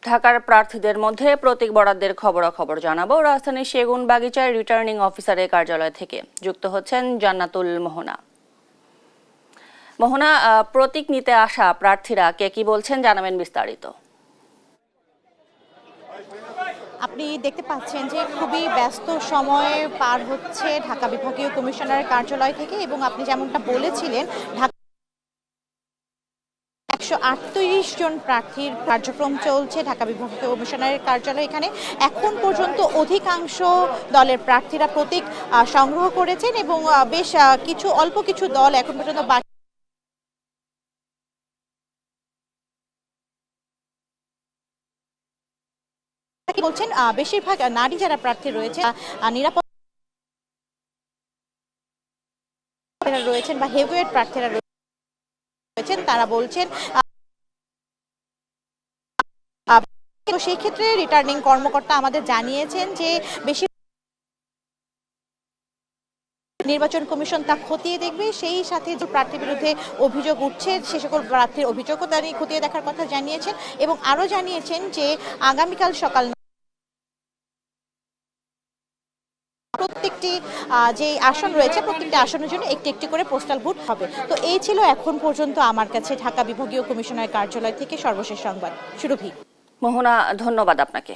ঢাকার প্রার্থীদের মধ্যে প্রতীক বরাদ্দের খবরাখবর জানাবো। রাজধানীর সেগুনবাগিচার রিটার্নিং অফিসারের কার্যালয় থেকে যুক্ত হচ্ছেন জান্নাতুল মোহনা। মোহনা, প্রতীক নিতে আসা প্রার্থীরা কে কি বলছেন জানাবেন বিস্তারিত। আপনি দেখতে পাচ্ছেন যে খুবই ব্যস্ত সময় পার হচ্ছে ঢাকা বিভাগীয় কমিশনারের কার্যালয় থেকে, এবং আপনি যেমনটা বলেছিলেন ঢাকা 138 জন প্রার্থীর কার্যক্রম চলছে ঢাকা বিভাগীয় কমিশনারের কার্যালয়। এখানে এখন পর্যন্ত অধিকাংশ দলের প্রার্থীরা প্রতীক সংগ্রহ করেছেন, এবং বেশ অল্প কিছু দল এখন পর্যন্ত বলছেন বেশিরভাগ নারী যারা প্রার্থী রয়েছে নিরাপদ রয়েছেন বা হেভিওয়েট প্রার্থীরা রয়েছেন, তারা বলছেন তো সেই ক্ষেত্রে রিটার্নিং কর্মকর্তা আমাদের জানিয়েছেন যে বেশি নির্বাচন কমিশন তা খতিয়ে দেখবে, সেই সাথে যে প্রার্থীর বিরুদ্ধে অভিযোগ উঠছে সে সকল প্রার্থীর অভিযোগও তারা খতিয়ে দেখার কথা জানিয়েছেন, এবং আরও জানিয়েছেন যে আগামীকাল সকাল প্রত্যেকটি যে আসন রয়েছে প্রত্যেকটি আসনের জন্য একটি একটি করে পোস্টাল ভোট হবে। তো এই ছিল এখন পর্যন্ত আমার কাছে ঢাকা বিভাগীয় কমিশনারের কার্যালয় থেকে সর্বশেষ সংবাদ। সুরভি। মোহনা, ধন্যবাদ আপনাকে।